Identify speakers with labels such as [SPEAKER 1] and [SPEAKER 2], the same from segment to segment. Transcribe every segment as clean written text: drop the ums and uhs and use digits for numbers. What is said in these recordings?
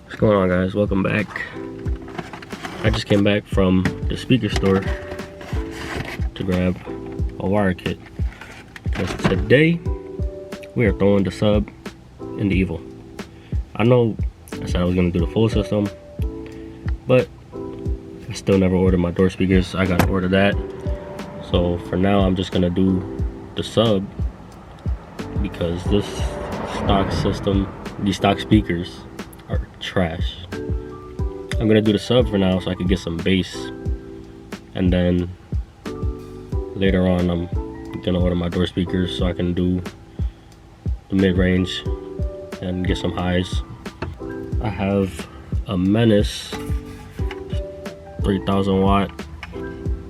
[SPEAKER 1] What's going on, guys? Welcome back. I just came back from the speaker store to grab a wire kit because today we are throwing the sub in the EVO. I know I said I was going to do the full system, but I still never ordered my door speakers. I gotta order that. So for now I'm just gonna do the sub because this stock system, these stock speakers are trash. I'm gonna do the sub for now so I can get some bass, and then later on I'm gonna order my door speakers so I can do the mid-range and get some highs. I have a Menace 3000 watt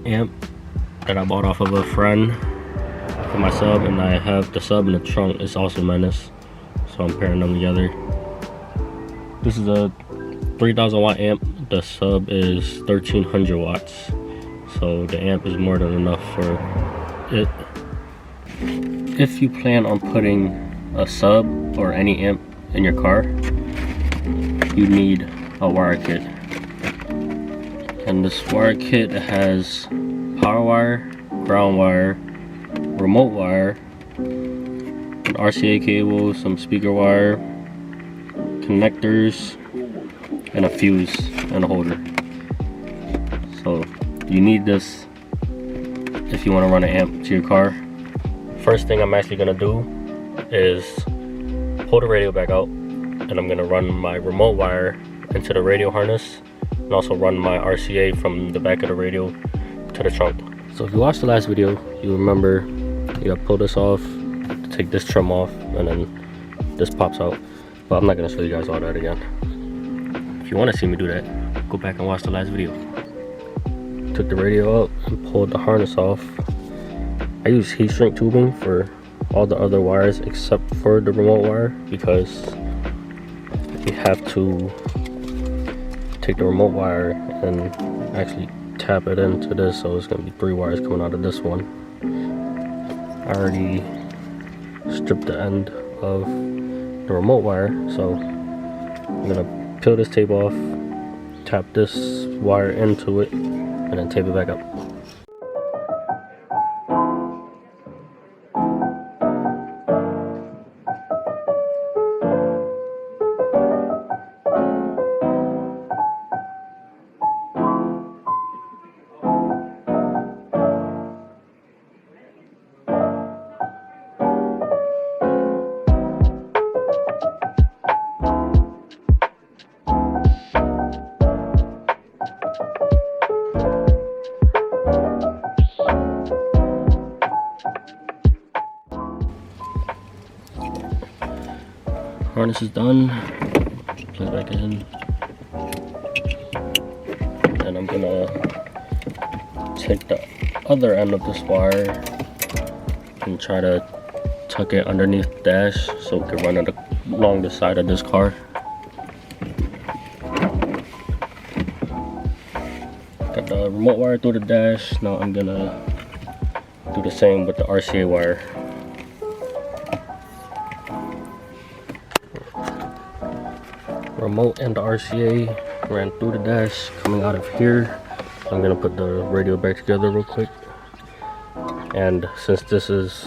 [SPEAKER 1] amp that I bought off of a friend for my sub, and I have the sub in the trunk. It's also Menace, so I'm pairing them together. This is a 3000 watt amp. The sub is 1300 watts, so the amp is more than enough for it. If you plan on putting a sub or any amp in your car, you need a wire kit. And this wire kit has power wire, ground wire, remote wire, an RCA cable, some speaker wire, connectors, and a fuse and a holder. So you need this if you want to run an amp to your car. First thing I'm actually going to do is pull the radio back out, and I'm going to run my remote wire into the radio harness, and also run my RCA from the back of the radio to the trunk. So if you watched the last video, you remember you gotta pull this off, take this trim off, and then this pops out. But I'm not gonna show you guys all that again. If you want to see me do that, go back and watch the last video. Took the radio out and pulled the harness off. I use heat shrink tubing for all the other wires except for the remote wire, because you have to take the remote wire and actually tap it into this, so it's going to be 3 wires coming out of this one. I already stripped the end of the remote wire, so I'm going to peel this tape off, tap this wire into it, and then tape it back up. Harness is done. Plug it back in, and I'm gonna take the other end of this wire and try to tuck it underneath the dash so it can run it along the side of this car. Got the remote wire through the dash. Now I'm gonna do the same with the RCA wire. Remote and the RCA ran through the dash coming out of here. I'm gonna put the radio back together real quick. And since this is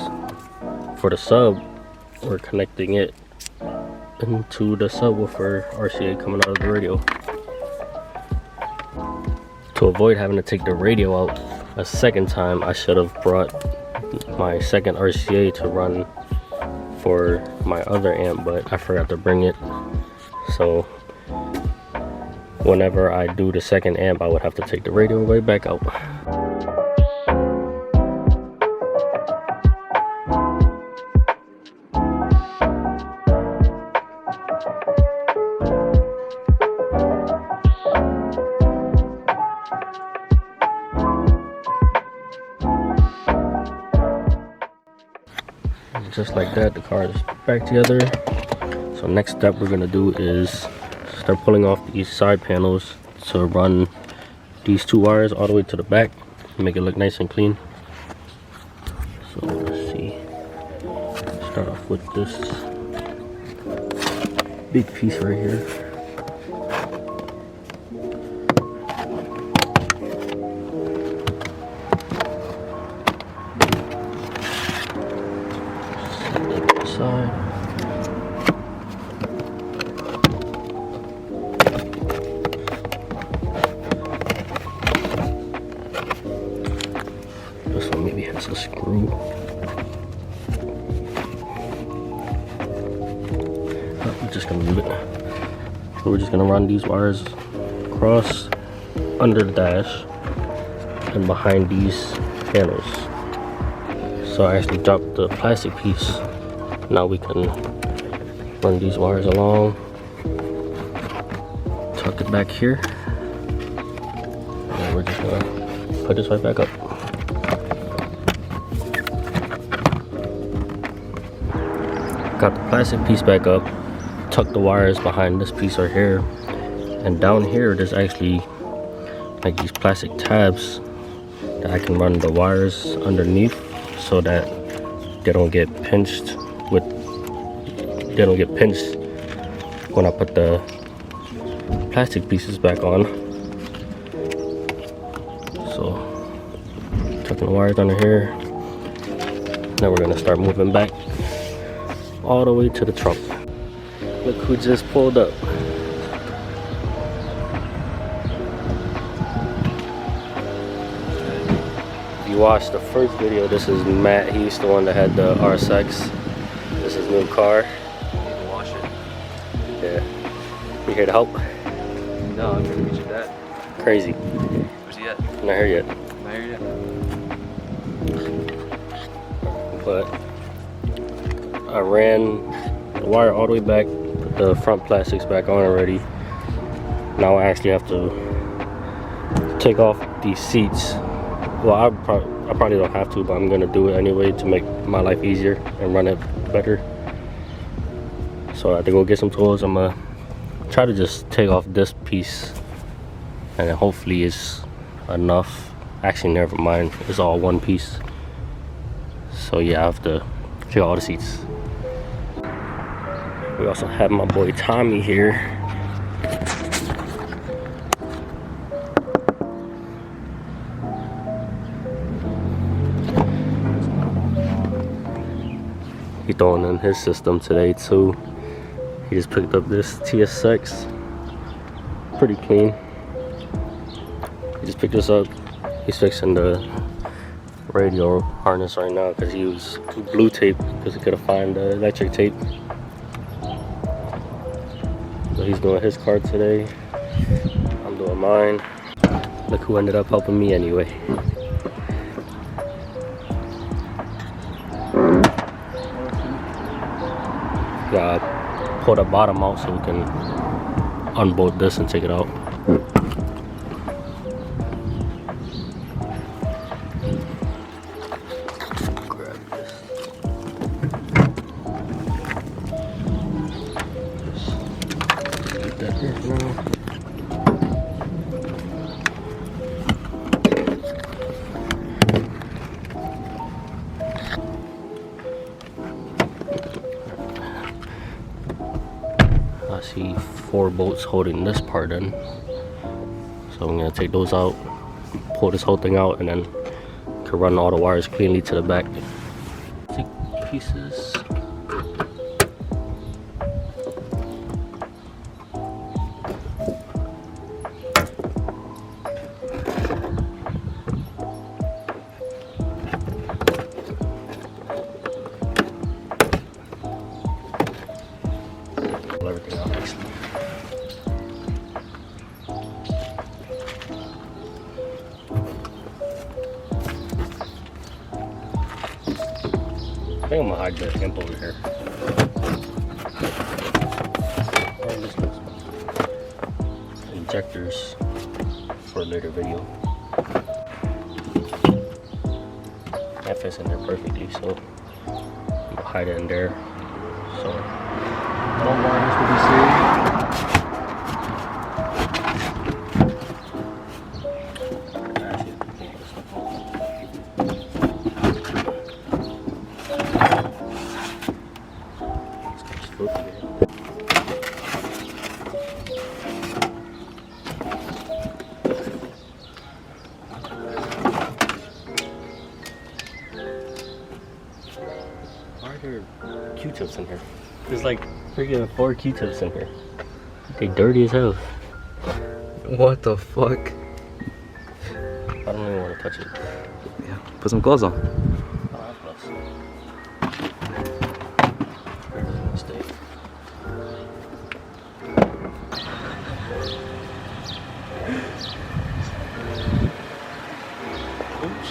[SPEAKER 1] for the sub, we're connecting it into the subwoofer RCA coming out of the radio. To avoid having to take the radio out a second time, I should have brought my second RCA to run for my other amp, but I forgot to bring it. So whenever I do the second amp, I would have to take the radio way back out. And just like that, the car is back together. So next step we're gonna do is start pulling off these side panels to run these 2 wires all the way to the back and make it look nice and clean. So let's see. Start off with this big piece right here. screw. I'm just gonna leave it. So we're just gonna run these wires across under the dash and behind these panels. So I actually dropped the plastic piece. Now we can run these wires along, tuck it back here, and we're just gonna put this right back up. Got the plastic piece back up, tuck the wires behind this piece right here, and down here there's actually like these plastic tabs that I can run the wires underneath so that they don't get pinched when I put the plastic pieces back on. So tucking the wires under here. Now we're gonna start moving back all the way to the trunk. Look who just pulled up. If you watched the first video, this is Matt. He's the one that had the RSX. This is his new car.
[SPEAKER 2] Wash it.
[SPEAKER 1] Yeah. You here to help?
[SPEAKER 2] No, I'm gonna meet your dad.
[SPEAKER 1] Crazy.
[SPEAKER 2] Where's he at?
[SPEAKER 1] Not here yet.
[SPEAKER 2] Not here yet.
[SPEAKER 1] But I ran the wire all the way back, put the front plastics back on already. Now I actually have to take off these seats. Well, I probably don't have to, but I'm gonna do it anyway to make my life easier and run it better. So I have to go get some tools. I'm gonna try to just take off this piece, and then hopefully it's enough. Actually, never mind, it's all one piece. So yeah, I have to check all the seats. We also have my boy Tommy here. He throwing in his system today too. He just picked up this TSX. Pretty clean. He just picked this up. He's fixing the radio harness right now because he used blue tape because he couldn't find the electric tape. So he's doing his car today. I'm doing mine. Look who ended up helping me anyway. Gotta pull the bottom out so we can unbolt this and take it out. I see 4 bolts holding this part in, so I'm gonna take those out, pull this whole thing out, and then can run all the wires cleanly to the back. Take pieces. Everything out actually. I think I'm gonna hide the amp over here. Injectors for a later video. That fits in there perfectly, so I'm gonna hide it in there. So no wires will be seen. Why are there Q-tips in here? There's like freaking 4 Q-tips in here. They dirty as hell.
[SPEAKER 2] What the fuck?
[SPEAKER 1] I don't even want to touch it.
[SPEAKER 2] Yeah, put some gloves on.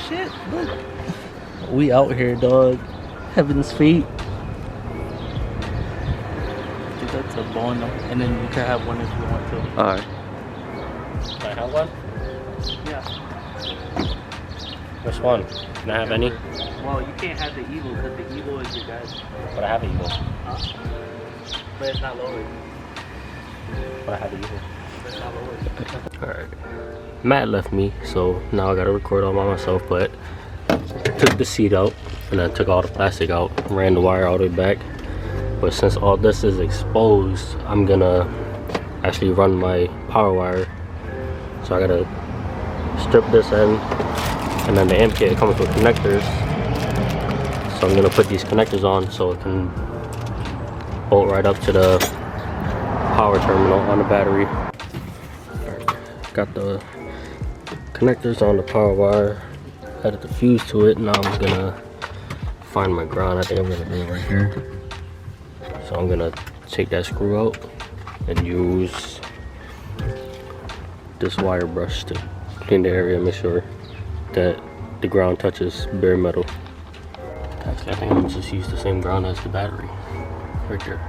[SPEAKER 3] shit. Look. We out here, dog. Heaven's feet. Dude, that's a bone, and then you can have one if you want to.
[SPEAKER 2] Alright.
[SPEAKER 1] Can I have one?
[SPEAKER 3] Yeah.
[SPEAKER 1] Which one? Can I have any?
[SPEAKER 3] Well, you can't have the EVO because the EVO is your guys.
[SPEAKER 1] But I have an EVO.
[SPEAKER 3] Huh? But it's not lowered.
[SPEAKER 1] But I have an EVO.
[SPEAKER 3] But it's not lowered.
[SPEAKER 1] Alright. Matt left me, so now I gotta record all by myself, but took the seat out and then took all the plastic out, ran the wire all the way back. But since all this is exposed, I'm gonna actually run my power wire. So I gotta strip this end, and then the amp kit comes with connectors. So I'm gonna put these connectors on so it can bolt right up to the power terminal on the battery. Alright, got the connectors on the power wire, added the fuse to it. Now I'm gonna find my ground. I think I'm gonna do it right here. So I'm gonna take that screw out and use this wire brush to clean the area, make sure that the ground touches bare metal. Actually, I think I'm gonna just use the same ground as the battery right there.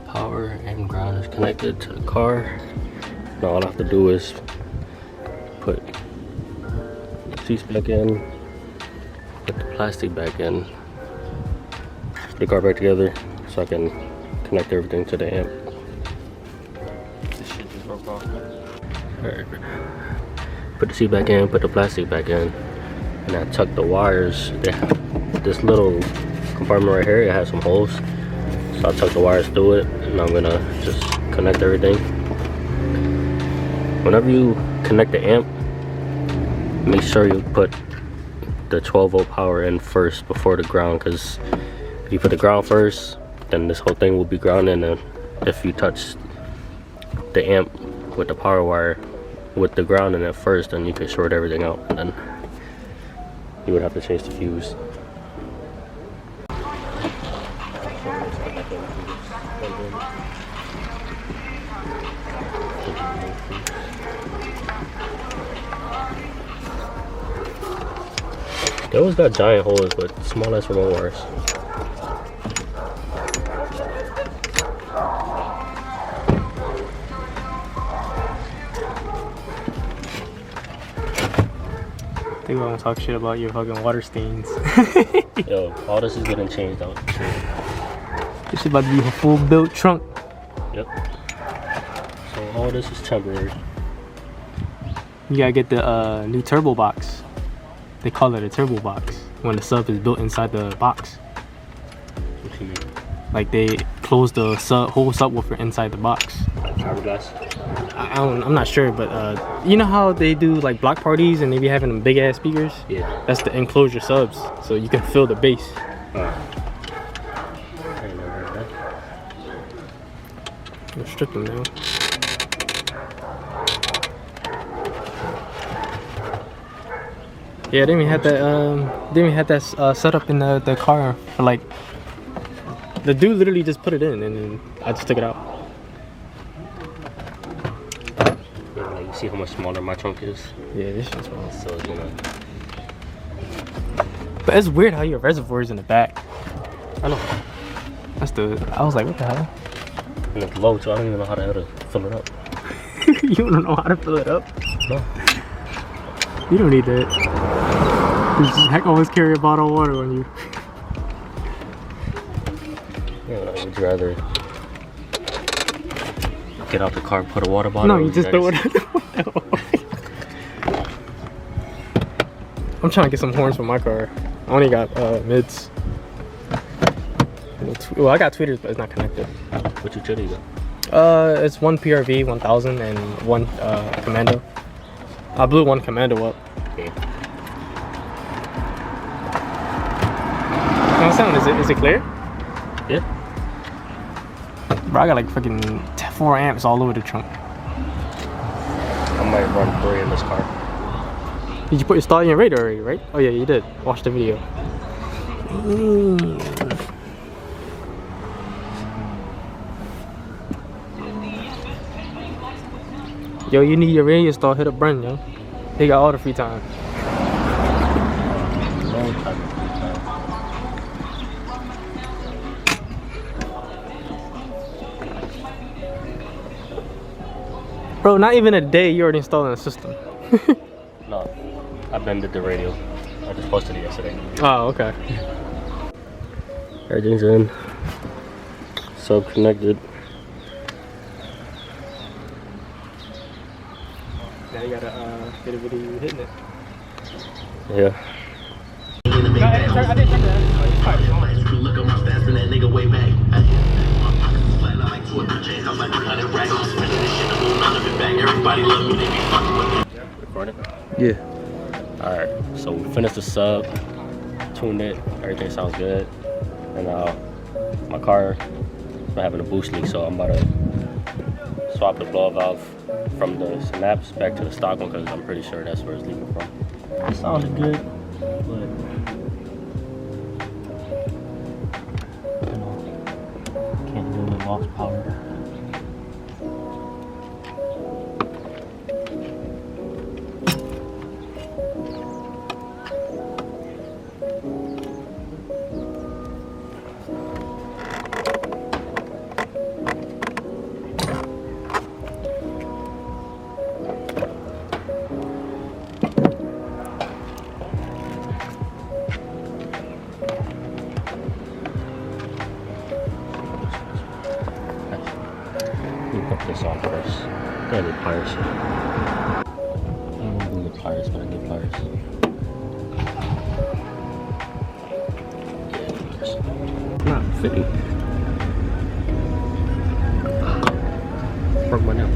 [SPEAKER 1] Power and ground is connected to the car. Now all I have to do is put the seats back in, put the plastic back in, put the car back together so I can connect everything to the amp. This shit just broke off. Alright. Put the seat back in, put the plastic back in, and I tuck the wires. They have this little compartment right here, it has some holes. So I tuck the wires through it, and I'm gonna just connect everything. Whenever you connect the amp, make sure you put the 12-volt power in first before the ground, because if you put the ground first, then this whole thing will be grounded, and if you touch the amp with the power wire with the ground in it first, then you could short everything out, and then you would have to change the fuse. There was that giant holes, but small as remote wires.
[SPEAKER 3] They gonna talk shit about your fucking water stains.
[SPEAKER 1] Yo, all this is getting changed out.
[SPEAKER 3] This is about to be a full built trunk.
[SPEAKER 1] Yep. So all this is temporary.
[SPEAKER 3] You gotta get the new turbo box. They call it a turbo box when the sub is built inside the box.
[SPEAKER 1] What you mean?
[SPEAKER 3] Like they close the whole subwoofer inside the box.
[SPEAKER 1] Fiberglass?
[SPEAKER 3] I'm not sure, but you know how they do like block parties and they be having them big ass speakers?
[SPEAKER 1] Yeah.
[SPEAKER 3] That's the enclosure subs, so you can feel the bass.
[SPEAKER 1] I ain't never heard that.
[SPEAKER 3] Let's strip them now. Yeah, they even had that. They even had that set up in the car for like. The dude literally just put it in, and then I just took it out.
[SPEAKER 1] Yeah, like you see how much smaller my trunk is?
[SPEAKER 3] Yeah, this shit's small.
[SPEAKER 1] So it's gonna.
[SPEAKER 3] But it's weird how your reservoir is in the back.
[SPEAKER 1] I know.
[SPEAKER 3] That's the. I was like, what the hell?
[SPEAKER 1] And it's low, so I don't even know how to fill it up.
[SPEAKER 3] You don't know how to fill it up?
[SPEAKER 1] No.
[SPEAKER 3] You don't need that. Just heck, always carry a bottle of water on you.
[SPEAKER 1] Yeah, like, would you rather get out the car and put a water bottle?
[SPEAKER 3] No, you just throw it out the window. I'm trying to get some horns for my car. I only got mids. Well, I got tweeters, but it's not connected.
[SPEAKER 1] What utility you got?
[SPEAKER 3] It's one PRV 1000 and one Commando. I blew one Commando up.
[SPEAKER 1] Okay.
[SPEAKER 3] How's sound? Is it clear?
[SPEAKER 1] Yeah.
[SPEAKER 3] Bro, I got like fucking 4 amps all over the trunk.
[SPEAKER 1] I might run 3 in this car.
[SPEAKER 3] Did you put your starting your radar already, right? Oh yeah, you did. Watch the video. Yo, you need your radio install. Hit up Bren, yo. He got all the free time.
[SPEAKER 1] No type of free time.
[SPEAKER 3] Bro, not even a day you already installed in the system.
[SPEAKER 1] No, I bended the radio. I just posted it yesterday.
[SPEAKER 3] Oh, okay.
[SPEAKER 1] Everything's in. Sub connected.
[SPEAKER 3] Now you gotta get a video of you hitting it.
[SPEAKER 1] Yeah.
[SPEAKER 3] No, I didn't check that.
[SPEAKER 4] Look at my stats and that nigga way back. Everybody love me, they be fucking with me.
[SPEAKER 1] Recording?
[SPEAKER 2] Yeah.
[SPEAKER 1] Alright, so we finished the sub, tuned it, everything sounds good. And my car is having a boost leak, so I'm about to swap the blow valve from the Synapse back to the stock one because I'm pretty sure that's where it's leaking from. It sounded good, but you know, can't deal with lost power. Put this on first. Gotta get pliers. I don't want to get pliers, but I get pliers. Not fitting. Broke my nail.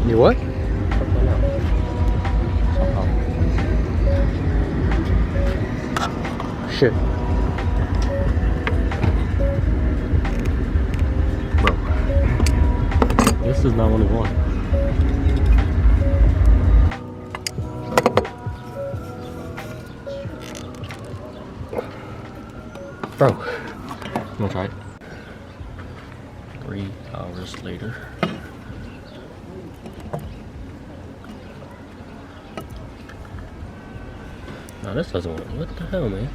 [SPEAKER 2] You what?
[SPEAKER 1] Broke my nail. Somehow.
[SPEAKER 2] Shit.
[SPEAKER 1] Bro. This is not what I want. Bro. I'm gonna try it. 3 hours later. No, this doesn't work. What the hell, man?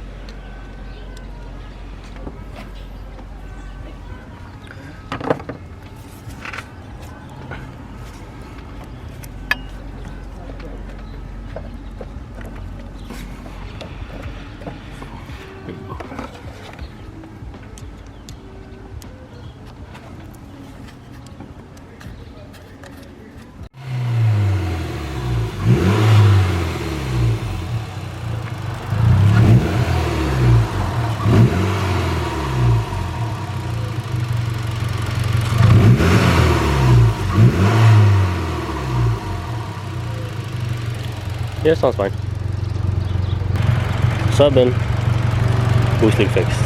[SPEAKER 1] Yeah, sounds fine. Subbing, boost leak fixed.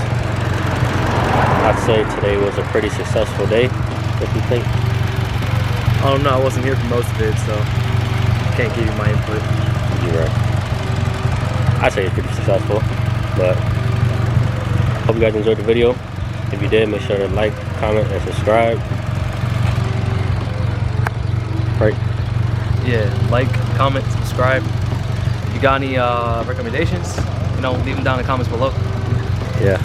[SPEAKER 1] I'd say today was a pretty successful day. What do you think?
[SPEAKER 2] I don't know. I wasn't here for most of it, so I can't give you my input.
[SPEAKER 1] You're right. I'd say it's pretty successful, but hope you guys enjoyed the video. If you did, make sure to like, comment, and subscribe. Right?
[SPEAKER 2] Yeah, like, comment, subscribe. If you got any recommendations, you know, leave them down in the comments below.
[SPEAKER 1] Yeah.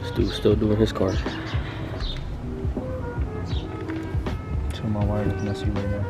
[SPEAKER 1] Stu's still doing his car.
[SPEAKER 2] So my wire is messy right now.